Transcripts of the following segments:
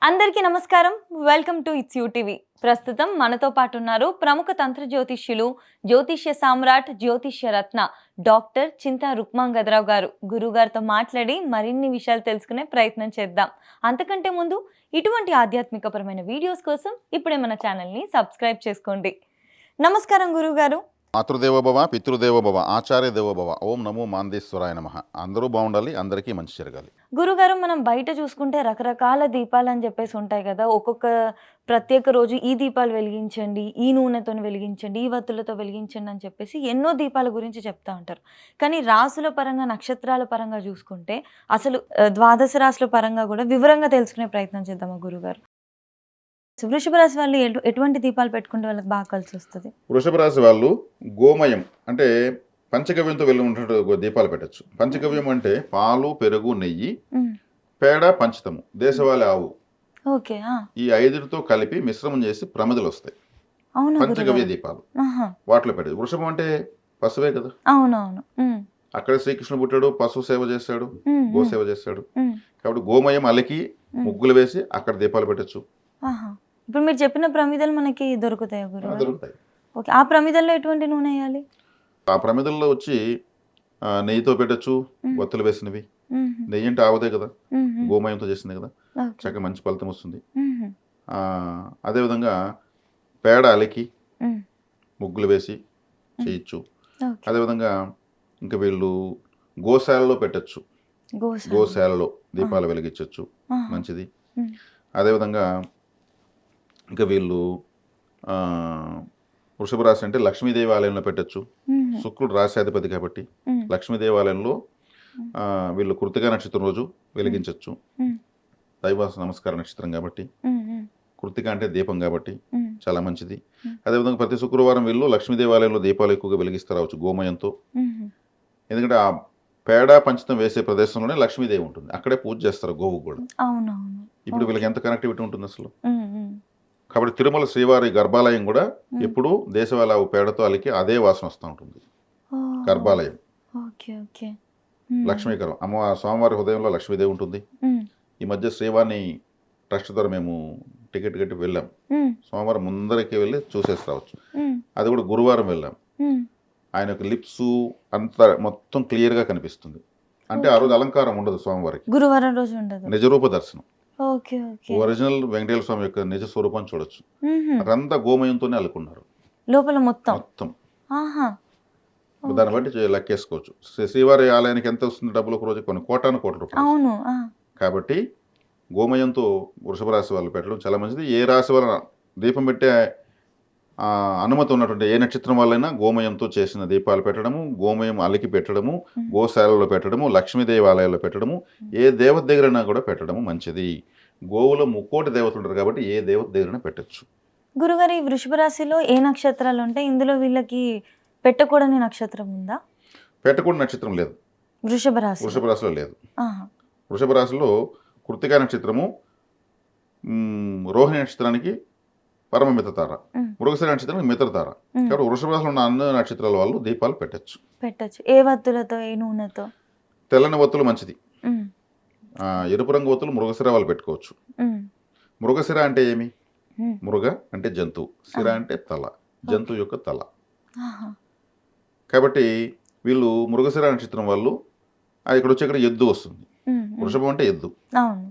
అందరికీ నమస్కారం. Welcome to it's you TV. ప్రస్తుతం మనతో పాటు ఉన్నారు ప్రముఖ తంత్ర జ్యోతిష్యులు, జ్యోతిష్య సామ్రాట్, జ్యోతిష్య రత్న డాక్టర్ చింతా రుక్మాంగదరావు గారు. గురువుగారితో మాట్లాడి మరిన్ని విషయాలు తెలుసుకునే ప్రయత్నం చేద్దాం. అంతకంటే ముందు ఇటువంటి ఆధ్యాత్మికపరమైన వీడియోస్ కోసం ఇప్పుడే మన ఛానల్‌ని సబ్స్క్రైబ్ చేసుకోండి. నమస్కారం గురువుగారు. మాతృదేవోభవ, పితృదేవోభవ, ఆచార్య దేవోభవ. ఓం నమో మాందేశ్వరాయ నమః. అందరూ బాగుండాలి, అందరికీ మంచి జరగాలి. గురుగారు, మనం బయట చూసుకుంటే రకరకాల దీపాలని చెప్పేసి ఉంటాయి కదా! ఒక్కొక్క ప్రత్యేక రోజు ఈ దీపాలు వెలిగించండి, ఈ నూనెతోని వెలిగించండి, ఈ వత్తులతో వెలిగించండి అని చెప్పేసి ఎన్నో దీపాల గురించి చెప్తా ఉంటారు. కానీ రాసుల పరంగా, నక్షత్రాల పరంగా చూసుకుంటే అసలు ద్వాదశ రాశుల పరంగా కూడా వివరంగా తెలుసుకునే ప్రయత్నం చేద్దామా గురుగారు? వృషభ రాశి వాళ్ళు ఎటువంటి దీపాలు పెట్టుకుంటే వాళ్ళకి బాగా కలిసొస్తది? వృషభ రాశి వాళ్ళు గోమయం అంటే పంచగవ్యంతో వెళ్ళి ఉన్నటువంటి దీపాలు పెట్టచ్చు. పంచగవ్యం అంటే పాలు, పెరుగు, నెయ్యి, హ్మ్. పేడ, పంచతము, దేశవాళీ ఆవు, ఓకే. ఆ! ఈ ఐదుతో కలిపి మిశ్రమం చేసి ప్రమిదలు వస్తాయి. అవునా పంచగవ్య గురుగారు? దీపాలు ఆహా! వాటిలో పెట్టదు. వృషభం అంటే పశువే కదా. అవునవును. హ్మ్. అక్కడ శ్రీకృష్ణుడు పుట్టాడు, పశువు సేవ చేశాడు, హ్మ్. హ్మ్. గోసేవ చేశాడు. హ్మ్. కాబట్టి గోమయం అలికి హ్మ్. ముగ్గులు వేసి అక్కడ దీపాలు పెట్టచ్చు. ఆహా! ఇప్పుడు మీరు చెప్పిన ప్రమిదలు మనకి దొరుకుతాయా గురుగారు? దొరుకుతాయి. ఓకే. ఆ ప్రమిదల్లో ఎటువంటి నూనె ఎయాలి? ఆ ప్రమిదల్లో వచ్చి నెయ్యితో పెట్టచ్చు, హ్మ్. వత్తులు వేసినవి. హుహు. నెయ్యి అంటే ఆవుదే కదా, హుహు. గోమయంతో చేసింది కదా, ఓకే. చక్కగా మంచి ఫలితం వస్తుంది. హుహు. అదేవిధంగా పేడ అలికి హ్మ్. ముగ్గులు వేసి హ్మ్. చేయొచ్చు. ఓకే. అదేవిధంగా ఇంకా వీళ్ళు గోశాలలో పెట్టచ్చు. గోశాల. గోశాలలో ఆ! దీపాలు వెలిగించవచ్చు, ఆహా! మంచిది. హ్మ్. అదేవిధంగా ఇంకా వీళ్ళు ఆ, వృషభ రాశి అంటే లక్ష్మీదేవి ఆలయంలో పెట్టచ్చు. హుహు. శుక్రుడు రాశ్యాధిపతి కాబట్టి హ్మ్. లక్ష్మీదేవి ఆలయంలో హ్మ్. వీళ్ళు కృతికా నక్షత్రం రోజు హ్మ్. వెలిగించవచ్చు. హ్మ్. దైవ నమస్కార నక్షత్రం కాబట్టి, హ్మ్. హ్మ్. కృతిక అంటే దీపం కాబట్టి హ్మ్. చాలా మంచిది. హ్మ్. అదేవిధంగా ప్రతి శుక్రవారం వీళ్ళు లక్ష్మీ దేవాలయంలో దీపాలు ఎక్కువగా వెలిగిస్తారావచ్చు గోమయంతో. హుహు. ఎందుకంటే ఆ పేడ పంచతం వేసే ప్రదేశంలోనే లక్ష్మీదేవి ఉంటుంది, అక్కడే పూజ చేస్తారు గోవుకు కూడా. అవునవును. ఇప్పుడు ఓకే. వీళ్ళకి ఎంత కనెక్టివిటీ ఉంటుంది అసలు. హ్మ్. హ్మ్. కాబట్టి తిరుమల శ్రీవారి గర్భాలయం కూడా హ్మ్. ఎప్పుడు దేశవాళీ ఆవు పేడతో అలికి అదే వాసన వస్తూ ఉంటుంది. ఓహో! గర్భాలయం ఓకే. ఓకే. హ్మ్. లక్ష్మీకరం. స్వామివారి హృదయంలో లక్ష్మీదేవి ఉంటుంది. హ్మ్. ఈ మధ్య శ్రీవారిని ట్రస్ట్ ద్వారా మేము టికెట్ కట్టి వెళ్ళాం. హ్మ్. సోమవారం ముందరికి వెళ్ళి చూసేసి రావచ్చు. హ్మ్. అది కూడా గురువారం వెళ్ళాం. హ్మ్. ఆయన యొక్క లిప్స్ అంతా మొత్తం క్లియర్గా కనిపిస్తుంది. అంటే ఆ ఓకే. రోజు అలంకారం ఉండదు స్వామివారికి, గురువారం రోజు ఉండదు. నిజరూప దర్శనం. ఓకే. ఓకే. ఒరిజినల్ వెంకటేశ్వర స్వామి యొక్క నిజ స్వరూపాన్ని చూడొచ్చు. హుహు. అదంతా గోమయంతోనే అల్లుకున్నారు లోపల మొత్తం. మొత్తం. ఆహా! దాన్ని ఓకే. బట్టి లెక్కేసుకోవచ్చు. శ్రీవారి ఆలయానికి ఎంత వస్తుంది డబ్బులు ఒక రోజు, కొన్ని కోటాను కోట్ల రూపాయలు వస్తుంది. అవును. ఆ! కాబట్టి గోమయంతో వృషభ రాశి వాళ్ళు పెట్టడం చాలా మంచిది. ఏ రాశి వల్ల దీపం పెట్టే అనుమతి ఉన్నటువంటి ఏ నక్షత్రం వాళ్ళైనా గోమయంతో చేసిన దీపాలు పెట్టడము, గోమయం అలికి పెట్టడము, హ్మ్. గోశాలలో పెట్టడము, లక్ష్మీదేవి ఆలయాల్లో పెట్టడము, హ్మ్. ఏ దేవత దగ్గరైనా కూడా పెట్టడము మంచిది. గోవులో ముక్కోటి దేవతలు ఉంటారు కాబట్టి ఏ దేవత దగ్గరైనా పెట్టచ్చు. గురుగారు, ఈ వృషభ రాశిలో ఏ నక్షత్రాలు ఉంటాయి? ఇందులో వీళ్ళకి పెట్టకూడని నక్షత్రం ఉందా? పెట్టకూడని నక్షత్రం లేదు, వృషభ రాశిలో. వృషభ రాశిలో లేదు. ఆహా! వృషభ రాశిలో కృత్తికా నక్షత్రము, రోహిణి నక్షత్రానికి పరమ మిత్రతార, హ్మ్. మృగశిర నక్షత్రానికి మిత్రతార. హ్మ్. కాబట్టి వృషభ రాశిలో ఉన్న అన్ని నక్షత్రాల వాళ్ళు దీపాలు పెట్టచ్చు. పెట్టొచ్చు. ఏ వత్తులతో? ఏ నూనెతో? తెల్లని ఒత్తులు మంచిది. హ్మ్. ఎరుపు రంగు ఒత్తులు మృగశిర వాళ్ళు పెట్టుకోవచ్చు. హ్మ్. మృగశిర అంటే ఏమి? హ్మ్. మృగ అంటే జంతువు, ఆ! శిర అంటే తల, ఓకే. జంతువు యొక్క తల. ఆహా! కాబట్టి వీళ్ళు మృగశిర నక్షత్రం వాళ్ళు ఇక్కడ వచ్చి ఇక్కడ ఎద్దు వస్తుంది. హ్మ్. హ్మ్. వృషభం అంటే ఎద్దు. అవును.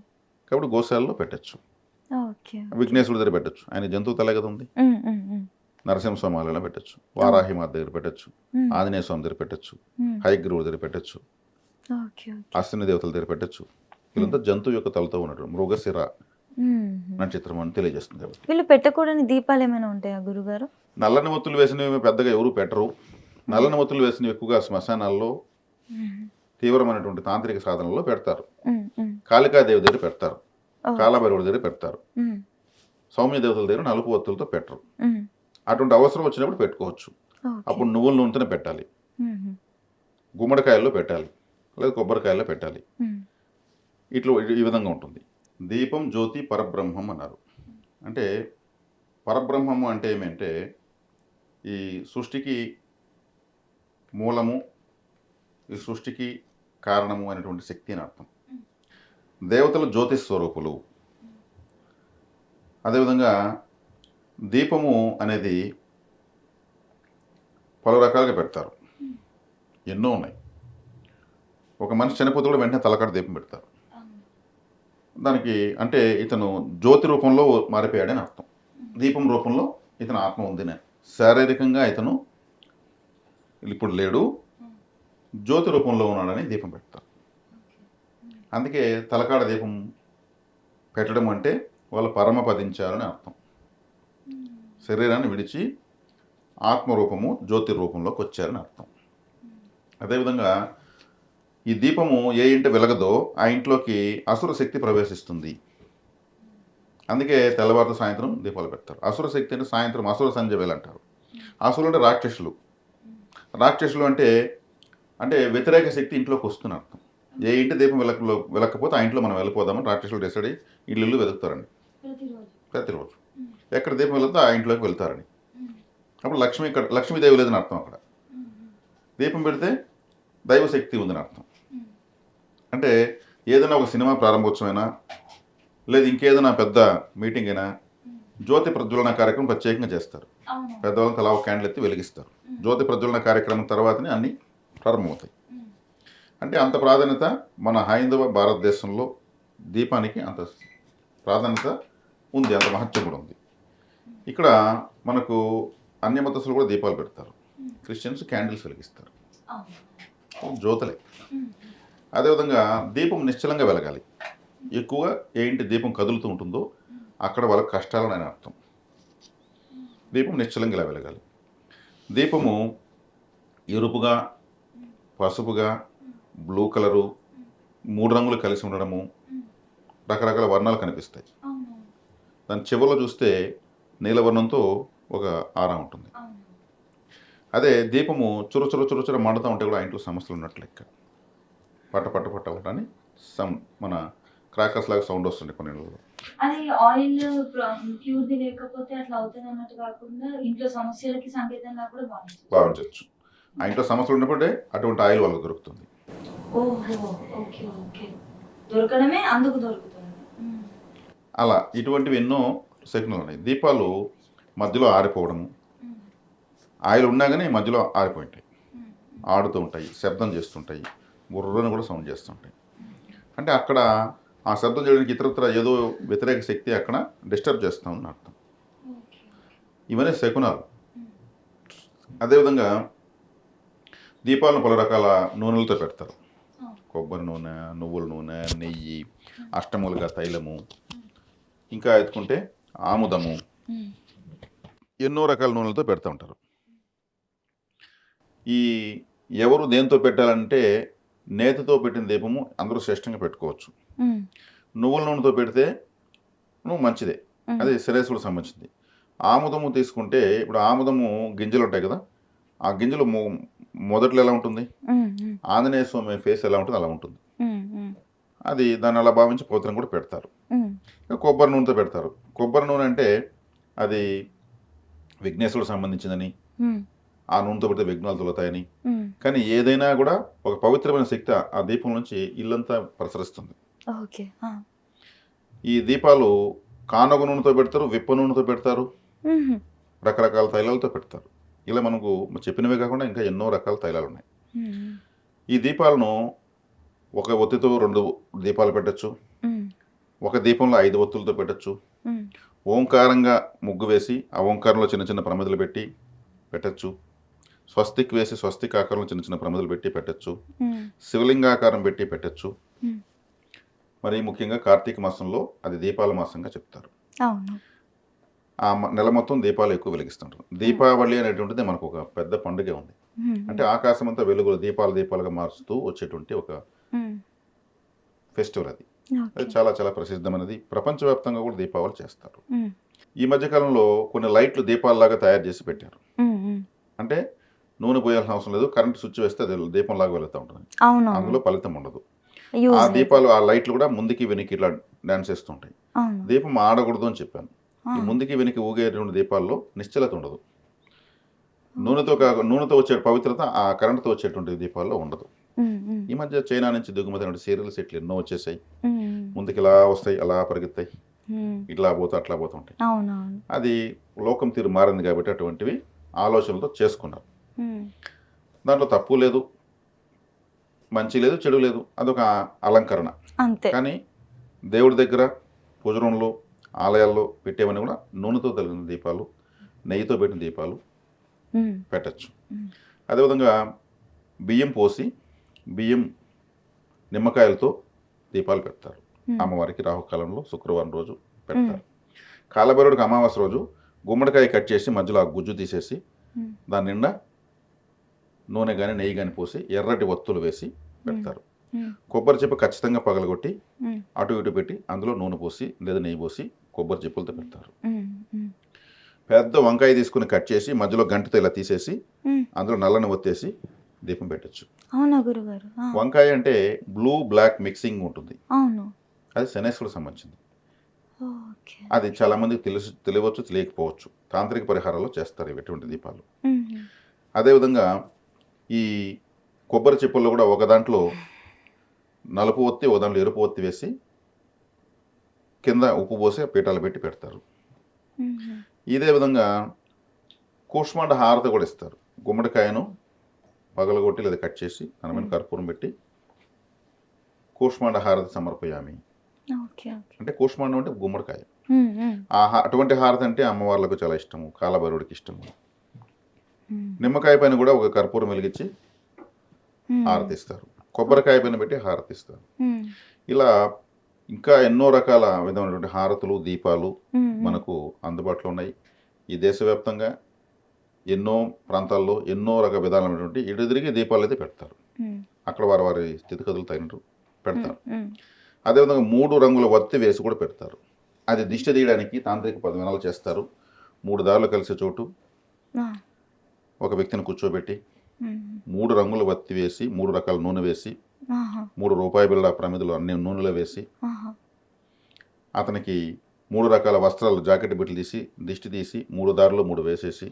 కాబట్టి గోశాలలో పెట్టచ్చు. ఓకే. ఓకే. విఘ్నేశ్వరుడి దగ్గర పెట్టచ్చు, ఆయన జంతువు తలే కదా ఉంది. హ్మ్. హ్మ్. హ్మ్. నరసింహస్వామి ఆలయంలో పెట్టచ్చు, ఓహ్! వారాహిమాత దగ్గర పెట్టచ్చు, హ్మ్. ఆంజనేయ స్వామి దగ్గర పెట్టచ్చు, హ్మ్. హయగ్రీవుడి దగ్గర పెట్టచ్చు, ఓకే. ఓకే. అశ్విని దేవతల దగ్గర పెట్టచ్చు. హ్మ్. వీళ్ళంతా జంతువు యొక్క తలతో ఉన్నట్టు మృగశిర హుహు. నక్షత్రం అని తెలియజేస్తుంది. కాబట్టి వీళ్ళు పెట్టకూడని దీపాలేమైనా ఉంటాయా గురుగారు? నల్లని ఒత్తులు వేసినవి పెద్దగా ఎవరు పెట్టరు. హ్మ్. నల్లని ఒత్తులు వేసినవి ఎక్కువగా శ్మశానాల్లో హుహు. తీవ్రమైనటువంటి తాంత్రిక సాధనలో పెడతారు. హ్మ్. హ్మ్. కాళికాదేవి దగ్గర పెడతారు, ఓకే. కాలభైరవుడి దగ్గర పెడతారు. హ్మ్. సౌమ్య దేవతల దగ్గర నలుపు ఒత్తులతో పెట్టరు. హ్మ్. అటువంటి అవసరం వచ్చినప్పుడు పెట్టుకోవచ్చు. ఓకే. అప్పుడు నువ్వుల నూనెతోనే పెట్టాలి, హుహు. గుమ్మడికాయల్లో పెట్టాలి, లేదా కొబ్బరికాయల్లో పెట్టాలి. హ్మ్. ఇట్లా ఈ విధంగా ఉంటుంది. దీపం జ్యోతి పరబ్రహ్మం అన్నారు. అంటే పరబ్రహ్మము అంటే ఏమంటే ఈ సృష్టికి మూలము, ఈ సృష్టికి కారణము అనేటువంటి శక్తి అని అర్థం. దేవతలు జ్యోతి స్వరూపులు. అదేవిధంగా దీపము అనేది పలు రకాలుగా పెడతారు, ఎన్నో ఉన్నాయి. ఒక మనిషి చనిపోతే కూడా వెంటనే తలకాడ దీపం పెడతారు. దానికి అంటే ఇతను జ్యోతి రూపంలో మారిపోయాడని అర్థం. దీపం రూపంలో ఇతను ఆత్మ ఉందని, శారీరకంగా ఇతను ఇప్పుడు లేడు, జ్యోతి రూపంలో ఉన్నాడని దీపం పెడతారు. అందుకే తలకాడ దీపం పెట్టడం అంటే వాళ్ళు పరమపదించారని అర్థం. శరీరాన్ని విడిచి ఆత్మరూపము జ్యోతి రూపంలోకి వచ్చారని అర్థం. అదేవిధంగా ఈ దీపము ఏ ఇంటి వెలగదో ఆ ఇంట్లోకి అసుర శక్తి ప్రవేశిస్తుంది. అందుకే తెల్లవారు సాయంత్రం దీపాలు పెడతారు. అసుర శక్తి అంటే సాయంత్రం అసుర సంధ్య వేళ అంటారు. అసురులు అంటే రాక్షసులు. రాక్షసులు అంటే అంటే వ్యతిరేక శక్తి ఇంట్లోకి వస్తున్న అర్థం. ఏ ఇంటి దీపం వెలకపోతే ఆ ఇంట్లో మనం వెళ్ళిపోదామని రాక్షసులు డిసైడ్ అయ్యి ఇల్లు వెతుకుతారండి ప్రతిరోజు. ఎక్కడ దీపం వెళ్తే ఆ ఇంట్లోకి వెళ్తారని. అప్పుడు లక్ష్మీదేవి లేదని అర్థం. అక్కడ దీపం పెడితే దైవశక్తి ఉందని అర్థం. అంటే ఏదైనా ఒక సినిమా ప్రారంభోత్సవమైనా లేదు ఇంకేదైనా పెద్ద మీటింగ్ అయినా జ్యోతి ప్రజ్వలన కార్యక్రమం ప్రత్యేకంగా చేస్తారు. పెద్దవాళ్ళని తలా ఒక క్యాండిల్ ఎత్తి వెలిగిస్తారు. జ్యోతి ప్రజ్వలన కార్యక్రమం తర్వాతనే అన్నీ ప్రారంభమవుతాయి. అంటే అంత ప్రాధాన్యత మన హైందవ భారతదేశంలో దీపానికి అంత ప్రాధాన్యత ఉంది, అంత మహత్యం కూడా ఉంది. ఇక్కడ మనకు అన్య మతస్థులు కూడా దీపాలు పెడతారు. క్రిస్టియన్స్ క్యాండిల్స్ వెలిగిస్తారు, జ్యోతులే. అదేవిధంగా దీపం నిశ్చలంగా వెలగాలి. ఎక్కువగా ఏ ఇంటి దీపం కదులుతూ ఉంటుందో అక్కడ వాళ్ళకి కష్టాలని అని అర్థం. దీపం నిశ్చలంగా ఇలా వెలగాలి. దీపము ఎరుపుగా, పసుపుగా, బ్లూ కలరు, 3 రంగులు కలిసి ఉండడము, రకరకాల వర్ణాలు కనిపిస్తాయి. దాని చివరిలో చూస్తే నీలవర్ణంతో ఒక ఆరా ఉంటుంది. అదే దీపము చురచుర మండుతూ ఉంటే కూడా ఆ ఇంట్లో సమస్యలు ఉన్నట్లు లెక్క. పట్ట ఉంటాని మన క్రాకర్స్ లాగా సౌండ్ వస్తుంది కొన్ని ఇళ్ళలో. అది ఆయిల్ ప్యూర్ది లేకపోతే అట్లా అవుతుంది అన్నట్టు కాకుండా ఇంట్లో సమస్యలకి సంకేతంగా కూడా భావించవచ్చు. ఆ ఇంట్లో సమస్యలు ఉన్నప్పుడే అటువంటి ఆయిల్ వాళ్ళకి దొరుకుతుంది. దొరకడమే అందుకు దొరుకుతుంది. అలా ఇటువంటివి ఎన్నో శకునాలు ఉన్నాయి. దీపాలు మధ్యలో ఆరిపోవడము, ఆయిల్ ఉన్నా కానీ మధ్యలో ఆరిపోయింటాయి, ఆడుతూ ఉంటాయి, శబ్దం చేస్తుంటాయి, బుర్రను కూడా సౌండ్ చేస్తుంటాయి. అంటే అక్కడ ఆ శబ్దం చేయడానికి ఇతరత్ర ఏదో వ్యతిరేక శక్తి అక్కడ డిస్టర్బ్ చేస్తూ ఉంది అర్థం. ఇవన్నీ శకునాలు. అదేవిధంగా దీపాలను పలు రకాల నూనెలతో పెడతారు. కొబ్బరి నూనె, నువ్వుల నూనె, నెయ్యి, అష్టములుగా తైలము, ఇంకా ఎత్తుకుంటే ఆముదము, ఎన్నో రకాల నూనెలతో పెడతా ఉంటారు. ఈ ఎవరు దేంతో పెట్టాలంటే నేతితో పెట్టిన దీపము అందరూ శ్రేష్టంగా పెట్టుకోవచ్చు. నువ్వుల నూనెతో పెడితే మంచిదే, అది శ్రేయస్సుకు సంబంధించింది. ఆముదము తీసుకుంటే ఇప్పుడు ఆముదము గింజలు ఉంటాయి కదా, ఆ గింజలు మొదట్లో ఎలా ఉంటుంది, ఆంజనేయ స్వామి ఫేస్ ఎలా ఉంటుంది అలా ఉంటుంది. అది దాన్ని అలా భావించి పవిత్రం కూడా పెడతారు. కొబ్బరి నూనెతో పెడతారు. కొబ్బరి నూనె అంటే అది విఘ్నేశ్వరుడు సంబంధించిందని, ఆ నూనెతో పెడితే విఘ్నాలు తొలతాయని. కానీ ఏదైనా కూడా ఒక పవిత్రమైన శక్తి ఆ దీపం నుంచి ఇల్లంతా ప్రసరిస్తుంది. ఈ దీపాలు కానగ నూనెతో పెడతారు, విప్ప నూనెతో పెడతారు, రకరకాల తైలాలతో పెడతారు. ఇలా మనకు చెప్పినవే కాకుండా ఇంకా ఎన్నో రకాల తైలాలు ఉన్నాయి. ఈ దీపాలను ఒక ఒత్తితో 2 దీపాలు పెట్టచ్చు, ఒక దీపంలో 5 ఒత్తులతో పెట్టచ్చు, ఓంకారంగా ముగ్గు వేసి ఆ ఓంకారంలో చిన్న చిన్న ప్రమిదలు పెట్టి పెట్టచ్చు, స్వస్తిక్ వేసి స్వస్తిక్ ఆకారంలో చిన్న చిన్న ప్రమిదలు పెట్టి పెట్టచ్చు, శివలింగాకారం పెట్టి పెట్టచ్చు. మరి ముఖ్యంగా కార్తీక మాసంలో అది దీపాల మాసంగా చెప్తారు. ఆ నెల మొత్తం దీపాలు ఎక్కువ వెలిగిస్తుంటారు. దీపావళి అనేటువంటిది మనకు ఒక పెద్ద పండుగ ఉంది. అంటే ఆకాశం అంతా వెలుగులు దీపాలుగా మారుస్తూ వచ్చేటువంటి ఒక ఫెస్టివల్ అది. అది చాలా చాలా ప్రసిద్ధమైనది. ప్రపంచవ్యాప్తంగా కూడా దీపావళి చేస్తారు. ఈ మధ్యకాలంలో కొన్ని లైట్లు దీపాలలాగా తయారు చేసి పెట్టారు. అంటే నూనె పోయాల్సిన అవసరం లేదు, కరెంట్ స్విచ్ వేస్తే అది దీపంలాగా వెళుతూ ఉంటుంది, అందులో ఫలితం ఉండదు. ఆ దీపాలు ఆ లైట్లు కూడా ముందుకి వెనక్కి ఇట్లా డాన్స్ చేస్తుంటాయి. దీపం ఆడకూడదు అని చెప్పాను. ఈ ముందుకి వెనక్కి ఊగేటువంటి దీపాల్లో నిశ్చలత ఉండదు. నూనెతో వచ్చే పవిత్రత ఆ కరెంట్తో వచ్చేటువంటి దీపాల్లో ఉండదు. ఈ మధ్య చైనా నుంచి దిగుమతి సీరియల్ సెట్లు ఎన్నో వచ్చేసాయి. ముందుకు ఇలా వస్తాయి, అలా పరిగెత్తాయి, ఇట్లా పోతూ అట్లా పోతూ ఉంటాయి. అవునవును. అది లోకం తీరు మారింది కాబట్టి అటువంటివి ఆలోచనలతో చేసుకున్నారు. దాంట్లో తప్పు లేదు, మంచి లేదు, చెడు లేదు, అదొక అలంకరణ అంతే. కానీ దేవుడి దగ్గర పూజ రూమ్లో ఆలయాల్లో పెట్టేవన్నీ కూడా నూనెతో తగిలిన దీపాలు, నెయ్యితో పెట్టిన దీపాలు పెట్టచ్చు. అదేవిధంగా బియ్యం పోసి బియ్యం నిమ్మకాయలతో దీపాలు పెడతారు. అమ్మవారికి రాహుకాలంలో శుక్రవారం రోజు పెడతారు. కాలభైరవుడికి అమావాస్య రోజు గుమ్మడికాయ కట్ చేసి మధ్యలో ఆ గుజ్జు తీసేసి దాని నిండా నూనె కానీ నెయ్యి కానీ పోసి ఎర్రటి ఒత్తులు వేసి పెడతారు. కొబ్బరి చెప్పు ఖచ్చితంగా పగలగొట్టి అటు ఇటు పెట్టి అందులో నూనె పోసి లేదా నెయ్యి పోసి కొబ్బరి చెప్పులతో పెడతారు. పెద్ద వంకాయ తీసుకుని కట్ చేసి మధ్యలో గంటతో ఇలా తీసేసి అందులో నల్లని ఒత్తేసి దీపం పెట్టచ్చు. అవునా గురుగారు? వంకాయ అంటే బ్లూ బ్లాక్ మిక్సింగ్ ఉంటుంది. అవును. అది శనేశ్వరుడు సంబంధించింది. అది చాలా మందికి తెలియవచ్చు, తెలియకపోవచ్చు. తాంత్రిక పరిహారాలు చేస్తారు ఇటువంటి దీపాలు. అదేవిధంగా ఈ కొబ్బరి చిప్పల్లో కూడా ఒక దాంట్లో నలుపు ఒత్తి ఒక దాంట్లో ఎరుపు ఒత్తి వేసి కింద ఉప్పు పోసి పీఠాలు పెట్టి పెడతారు. ఇదే విధంగా కూష్మాండ హారతి కూడా ఇస్తారు. గుమ్మడికాయను పగలగొట్టి లేదా కట్ చేసి దాని మీద కర్పూరం పెట్టి కూష్మాండ హారతి సమర్పయామి అంటే కూష్మాండం అంటే గుమ్మడికాయ. అటువంటి హారతి అంటే అమ్మవార్లకు చాలా ఇష్టము, కాలభైరవుడికి ఇష్టము. నిమ్మకాయ పైన కూడా ఒక కర్పూరం వెలిగించి హారతిస్తారు, కొబ్బరికాయ పైన పెట్టి హారతిస్తారు. ఇలా ఇంకా ఎన్నో రకాల విధమైనటువంటి హారతులు, దీపాలు మనకు అందుబాటులో ఉన్నాయి. ఈ దేశవ్యాప్తంగా ఎన్నో ప్రాంతాల్లో ఎన్నో రకాల విధానమైనటువంటి ఇటు తిరిగి దీపాలు అయితే పెడతారు. అక్కడ వారి వారి స్థితిగతులు తగినట్టు పెడతారు. అదేవిధంగా 3 రంగుల వత్తి వేసి కూడా పెడతారు. అది దిష్టి తీయడానికి తాంత్రిక పదవినాలు చేస్తారు. 3 దారులు కలిసే చోటు ఒక వ్యక్తిని కూర్చోబెట్టి 3 రంగుల వత్తి వేసి 3 రకాల నూనె వేసి 3 రూపాయి బిళ్ళ ప్రమిదలు అన్ని నూనెలో వేసి అతనికి 3 రకాల వస్త్రాలు జాకెట్ బిట్లు తీసి దిష్టి తీసి 3 దారులు 3 వేసేసి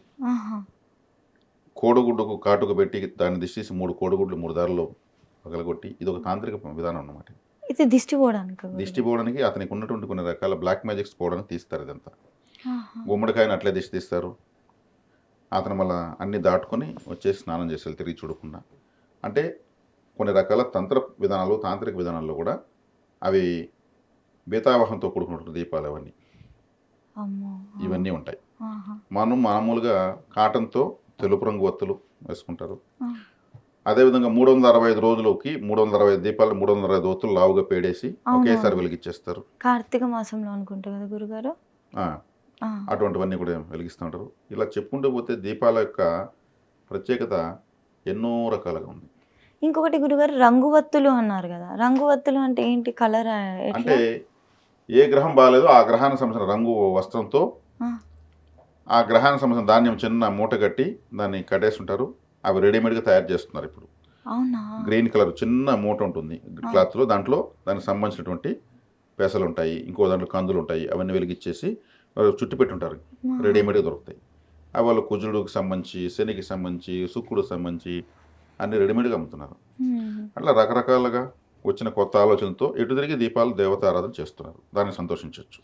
కోడిగుడ్డుకు కాటుకు పెట్టి దాన్ని దిష్టి తీసి 3 కోడిగుడ్లు 3 దారుల్లో పగలగొట్టి ఇది ఒక తాంత్రిక విధానం అన్నమాట. ఇది దిష్టి పోవడానికి అతనికి ఉన్నటువంటి కొన్ని రకాల బ్లాక్ మ్యాజిక్స్ పోవడానికి తీస్తారు. ఇదంతా గుమ్మడికాయని అట్లే దిష్టి తీస్తారు. అతను మళ్ళీ అన్ని దాటుకొని వచ్చేసి స్నానం చేసేది తిరిగి చూడకుండా. అంటే కొన్ని రకాల తంత్ర విధానాలు, తాంత్రిక విధానాల్లో కూడా అవి బీతావాహంతో కూడుకున్నటువంటి దీపాలు అవన్నీ ఇవన్నీ ఉంటాయి. మనం మామూలుగా కాటన్తో తెలుపు రంగు ఒత్తులు వేసుకుంటారు. అదేవిధంగా 365 రోజులకి 365 దీపాలు 365 ఒత్తులు లావుగా పేడేసి ఒకేసారి వెలిగించేస్తారు. కార్తీక మాసంలో అనుకుంటా కదా గురుగారు? అటువంటివన్నీ కూడా వెలిగిస్తూ ఉంటారు. ఇలా చెప్పుకుంటూ పోతే దీపాల యొక్క ప్రత్యేకత ఎన్నో రకాలుగా ఉంది. ఇంకొకటి గురుగారు, రంగువత్తులు అన్నారు కదా, రంగువత్తులు అంటే ఏంటి? కలర్ అంటే ఏ గ్రహం బాగాలేదో ఆ గ్రహానికి సంబంధించిన రంగు వస్త్రంతో ఆ గ్రహానికి సంబంధించిన ధాన్యం చిన్న మూట కట్టి దాన్ని కట్టేసి ఉంటారు. అవి రెడీమేడ్గా తయారు చేస్తున్నారు ఇప్పుడు. గ్రీన్ కలర్ చిన్న మూట ఉంటుంది క్లాత్లో, దాంట్లో దానికి సంబంధించినటువంటి పెసలు ఉంటాయి, ఇంకో దాంట్లో కందులు ఉంటాయి, అవన్నీ వెలిగించేసి చుట్టి పెట్టి ఉంటారు, రెడీమేడ్గా దొరుకుతాయి. అవి వాళ్ళు కుజుడికి సంబంధించి, శనికి సంబంధించి, శుక్రుడికి సంబంధించి అన్ని రెడీమేడ్గా అమ్ముతున్నారు. అట్లా రకరకాలుగా వచ్చిన కొత్త ఆలోచనతో ఎటు తిరిగి దీపాలు దేవతారాధన చేస్తున్నారు. దాన్ని సంతోషించవచ్చు.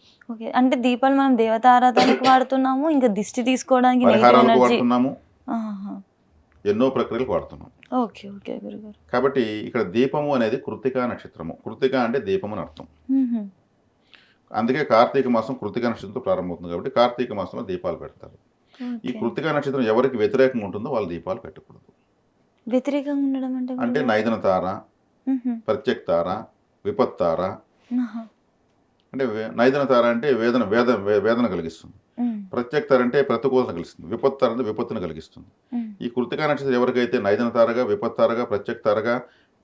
అంటే దీపాలు మనం దేవతారాధనకు వాడుతున్నాము, ఇంకా దిష్టి తీసుకోవడానికి పరిహారాలకు వాడుతున్నాము, ఎన్నో ప్రక్రియలకు వాడుతున్నాం. కాబట్టి ఇక్కడ దీపము అనేది కృత్తికా నక్షత్రము. కృత్తిక అంటే దీపం అని అర్థం. అందుకే కార్తీక మాసం కృత్తికా నక్షత్రంతో ప్రారంభమవుతుంది కాబట్టి కార్తీక మాసంలో దీపాలు పెడతారు. ఈ కృత్తికా నక్షత్రం ఎవరికి వ్యతిరేకంగా ఉంటుందో వాళ్ళు దీపాలు పెట్టకూడదు. వ్యతిరేకంగా ఉండడం అంటే నైదన తార, ప్రత్యక్ తార, విపత్ తార. అంటే నైదన తార అంటే వేదన కలిగిస్తుంది, ప్రత్యక్ తార అంటే ప్రతికూలత కలిగిస్తుంది, విపత్ తార అంటే విపత్తును కలిగిస్తుంది. ఈ కృత్తికా నక్షత్రం ఎవరికైతే నైదన తారగా, విపత్ తారగా, ప్రత్యక్ తారగా,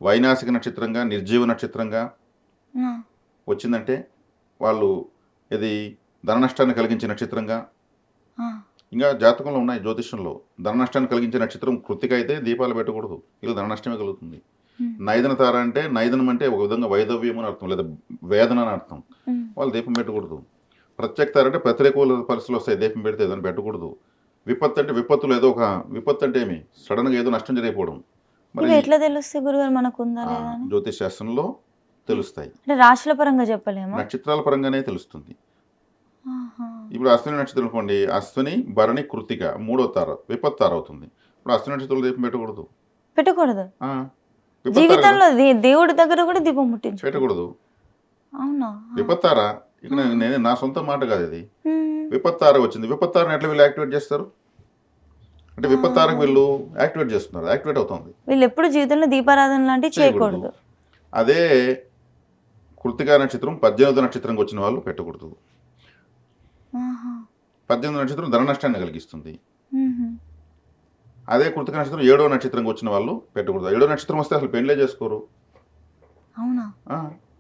వైనాశిక నక్షత్రంగా, నిర్జీవ నక్షత్రంగా వచ్చిందంటే వాళ్ళు ఇది ధన నష్టాన్ని కలిగించే నక్షత్రంగా, ఇంకా జాతకంలో ఉన్నాయి జ్యోతిష్యంలో ధన నష్టాన్ని కలిగించే నక్షత్రం కృత్తిక అయితే దీపాలు పెట్టకూడదు, ఇలా ధన నష్టమే కలుగుతుంది. నైదన తార అంటే నైదనం అంటే ఒక విధంగా వైదవ్యం అని అర్థం, లేదా వేదన అని అర్థం, వాళ్ళు దీపం పెట్టకూడదు. ప్రత్యక్ తార అంటే ప్రతికూల పరిస్థితులు వస్తాయి, దీపం పెడితే ఏదైనా పెట్టకూడదు. విపత్తు అంటే విపత్తులు ఏదో ఒక విపత్తు అంటే ఏమి సడన్గా ఏదో నష్టం జరిగిపోవడం. మరి ఎట్లా తెలుస్తాయి గురుగారు మనకు? జ్యోతిష్ శాస్త్రంలో తెలుస్తాయి. రాశుల పరంగా చెప్పలేము, నక్షత్రాల పరంగానే తెలుస్తుంది. ఆహా! ఇప్పుడు అశ్విని నక్షత్రం అనుకోండి, అశ్విని, భరణి, కృత్తిక మూడో తార విపత్తార అవుతుంది. ఇప్పుడు అశ్విని నక్షత్రంలో దీపం పెట్టకూడదు. పెట్టకూడదు. ఆ! విపత్తార కదా! జీవితంలో దేవుడి దగ్గర కూడా దీపం ముట్టించకూడదు. పెట్టకూడదు. అవునా? ఆ! విపత్తార ఇక్కడ ఆహా! నేను నా సొంత మాట కాదు ఇది. హ్మ్. విపత్తార వచ్చింది. విపత్తారని ఎట్లా వీళ్ళు యాక్టివేట్ చేస్తారు? అంటే విపత్తారకు ఆహా! వీళ్ళు యాక్టివేట్ చేస్తున్నారు. యాక్టివేట్ అవుతుంది. వీళ్ళెప్పుడు జీవితంలో దీపారాధన లాంటివి చేయకూడదు. చేయకూడదు. అదే కృత్తికా నక్షత్రం 18వ నక్షత్రంకి వచ్చిన వాళ్ళు పెట్టకూడదు. ఆహా! 18వ నక్షత్రం ధన నష్టాన్ని కలిగిస్తుంది. హుహు. అదే కృత్తిక నక్షత్రం 7వ నక్షత్రంకి వచ్చిన వాళ్ళు పెట్టకూడదు. 7వ నక్షత్రం వస్తే అసలు పెళ్ళే చేసుకోరు. అవునా? ఆ!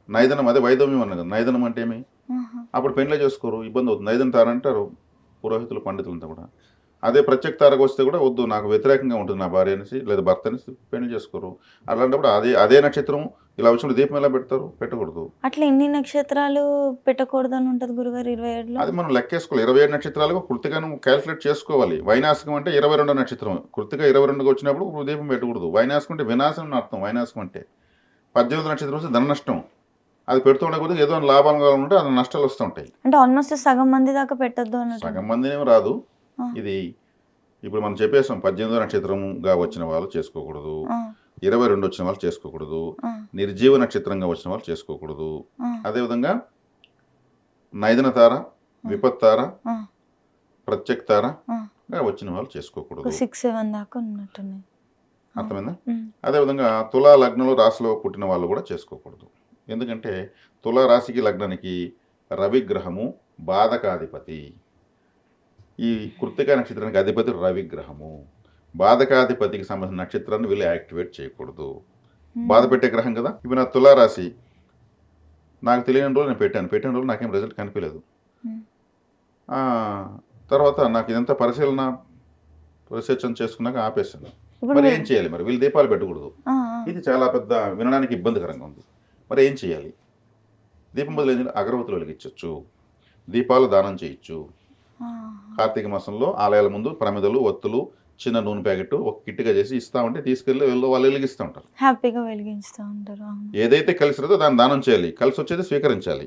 నైదనం అదే వైధవ్యం అన్నది. నైదనం అంటే ఏమి? ఆహా! అప్పుడు పెళ్ళే చేసుకోరు. ఇబ్బంది అవుతుంది. నైదన తార అంటారు పురోహితులు, పండితులంతా కూడా. అదే ప్రత్యక్ష తారకు వస్తే కూడా వద్దు నాకు వ్యతిరేకంగా ఉంటుంది నా భార్య అనేసి లేదా భర్త అనేసి పెళ్లి చేసుకోరు. అలాంటప్పుడు అదే నక్షత్రం ఇలా వచ్చినప్పుడు దీపం ఎలా పెడతారు? పెట్టకూడదు. అట్లా ఎన్ని నక్షత్రాలు పెట్టకూడదని ఉంటది గురుగారు 27లో? అది మనం లెక్కేసుకోవాలి. 27 నక్షత్రాలుగా కృత్తికను క్యాలిక్యులేట్ చేసుకోవాలి. వైనాశకం అంటే 22వ నక్షత్రం. కృత్తిక 22కి వచ్చినప్పుడు దీపం పెట్టకూడదు. వైనాశకం అంటే వినాశం అని అర్థం. వైనాశకం అంటే 18వ నక్షత్రం వస్తే ధన నష్టం. అది పెడుతూ ఉండే కొద్దిగా ఏదో లాభాలు ఉంటే అది నష్టాలు వస్తూ ఉంటాయి. అంటే ఆల్మోస్ట్ సగం మంది దాకా పెట్టొద్దు అన్నట్టు. సగం మంది ఏమి రాదు. ఆ! ఇది ఇప్పుడు మనం చెప్పేసాం 18వ నక్షత్రంగా వచ్చిన వాళ్ళు చేసుకోకూడదు. ఆ! 22 వచ్చిన వాళ్ళు చేసుకోకూడదు. ఆ! నిర్జీవ నక్షత్రంగా వచ్చిన వాళ్ళు చేసుకోకూడదు. ఆ! అదేవిధంగా నైదన తార, ఆ! విపత్తార, ఆ! ప్రత్యక్ ఆ! తారగా వచ్చిన వాళ్ళు ఒక చేసుకోకూడదు. 6, 7 దాకా ఉన్నట్టున్నాయి. ఆ! అర్థమైందా? హ్మ్. అదేవిధంగా తులా లగ్నంలో రాశిలో పుట్టిన వాళ్ళు కూడా చేసుకోకూడదు. ఎందుకంటే తులా రాశికి లగ్నానికి రవిగ్రహము బాధకాధిపతి. ఈ కృత్తిక నక్షత్రానికి అధిపతి రవిగ్రహము. బాధకాధిపతికి సంబంధించిన నక్షత్రాన్ని వీళ్ళు యాక్టివేట్ చేయకూడదు. బాధ హ్మ్. పెట్టే గ్రహం కదా. ఇప్పుడు నా తులారాశి నాకు తెలియని రోజు నేను పెట్టిన రోజు నాకేం రిజల్ట్ కనిపించలేదు. హ్మ్. తర్వాత నాకు ఇదంతా పరిశీలన చేసుకున్నాక ఆపేసాను. ఇప్పుడు మరి మీరు ఏం చేయాలి? మరి వీళ్ళు దీపాలు పెట్టకూడదు. ఆ! ఆ! ఇది చాలా పెద్ద వినడానికి ఇబ్బందికరంగా ఉంది. మరి ఏం చేయాలి? దీపం బదులు ఏం చేయాలి? అగరవత్తులు వెలిగించవచ్చు. దీపాలు దానం చేయొచ్చు. ఆహా! కార్తీక మాసంలో ఆలయాల ముందు ప్రమిదలు, ఒత్తులు, చిన్న నూనె ప్యాకెట్ ఒక కిట్గా చేసి ఇస్తా ఉంటే తీసుకెళ్ళి వాళ్ళు వెలిగిస్తూ ఉంటారు. హ్యాపీగా వెలిగిస్తా ఉంటారు. అవును. ఏదైతే కలిసి రాదో దాన్ని దానం చేయాలి. కలిసి వచ్చేది స్వీకరించాలి.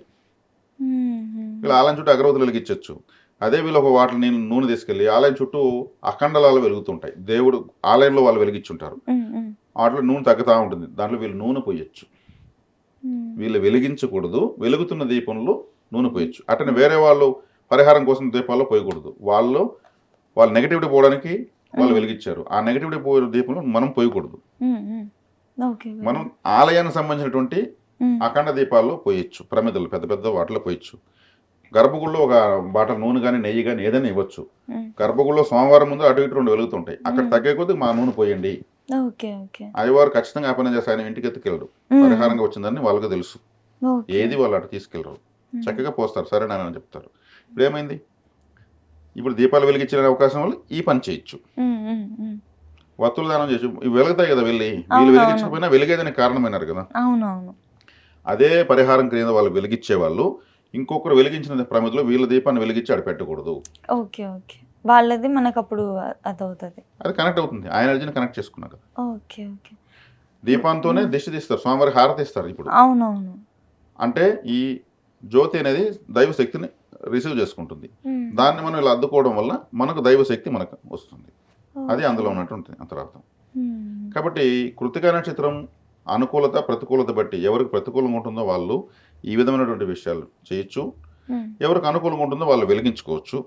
వీళ్ళు ఆలయం చుట్టూ అగరవత్తులు వెలిగించవచ్చు. అదే వీళ్ళు ఒక వాటిని నేను నూనె తీసుకెళ్ళి ఆలయం చుట్టూ అఖండలాలు వెలుగుతుంటాయి. దేవుడు ఆలయంలో వాళ్ళు వెలిగించుంటారు. హ్మ్. హ్మ్. వాటిలో నూనె తగ్గుతూ ఉంటుంది. దాంట్లో వీళ్ళు నూనె పోయొచ్చు. హ్మ్. వీళ్ళు వెలిగించకూడదు. వెలుగుతున్న దీపంలో నూనె పోయొచ్చు. అట్లనే వేరే వాళ్ళు పరిహారం కోసం దీపాల్లో పోయకూడదు. వాళ్ళు నెగటివిటీ పోవడానికి వాళ్ళు వెలిగించారు. ఆ నెగటివిటీ పోయే దీపంలో మనం పోయకూడదు. హ్మ్. హ్మ్. ఓకే. మనం ఆలయానికి సంబంధించినటువంటి హ్మ్. అఖండ దీపాల్లో పోయొచ్చు. ప్రమిదలు పెద్ద పెద్ద వాటిలో పోయొచ్చు. గర్భగుడిలో ఒక బాటల్ నూనె కానీ నెయ్యి కానీ ఏదైనా ఇవ్వచ్చు. హ్మ్. గర్భగుడిలో సోమవారం ముందు అటు ఇటు 2 వెలుగుతుంటాయి. అక్కడ తగ్గే కొద్దీ మా నూనె పోయండి. ఓకే. ఓకే. అయ్యవారు ఖచ్చితంగా ఆ పని చేస్తే ఆయన ఇంటికి ఎత్తుకెళ్ళడు. హ్మ్. పరిహారంగా వచ్చిందని వాళ్ళకి తెలుసు. ఓకే. ఏది వాళ్ళు అటు తీసుకెళ్ళరు. చక్కగా పోస్తారు. సరేనని చెప్తారు. ఇప్పుడు ఏమైంది? ఇప్పుడు దీపాలు వెలిగించిన అవకాశం వల్ల ఈ పని చేయొచ్చు. హ్మ్. హ్మ్. హ్మ్. వత్తులు దానం చేయొచ్చు. ఇవి వెలుగుతాయి కదా వీళ్ళు అవునవును. వెలిగించకపోయినా వెలిగేదానికి కారణమైనారు కదా. అవునవును. అదే పరిహారం క్రియ వాళ్ళు వెలిగించే వాళ్ళు ఇంకొకరు వెలిగించిన ప్రమిదలో వీళ్ళ దీపాన్ని వెలిగించి ఆడ పెట్టకూడదు. ఓకే. ఓకే. వాళ్ళది మనకప్పుడు అదవుతది. అది కనెక్ట్ అవుతుంది. ఆ ఎనర్జీని కనెక్ట్ చేసుకున్నాక. ఓకే. ఓకే. దీపంతోనే దిష్టి తీస్తారు. స్వామివారికి హారతి ఇస్తారు ఇప్పుడు. అవునవును. అంటే ఈ జ్యోతి అనేది దైవ శక్తిని రిసీవ్ చేసుకుంటుంది. హ్మ్. దాన్ని మనం ఇలా అద్దుకోవడం వల్ల మనకు దైవ శక్తి మనకు వస్తుంది. అది ఓకే. అందులో ఉన్నటువంటి అంతరార్థం. హ్మ్. కాబట్టి కృత్తికా నక్షత్రం అనుకూలత, ప్రతికూలత బట్టి ఎవరికి ప్రతికూలంగా ఉంటుందో వాళ్ళు ఈ విధమైనటువంటి విషయాలు చేయొచ్చు. హ్మ్. ఎవరికి అనుకూలంగా ఉంటుందో వాళ్ళు వెలిగించుకోవచ్చు.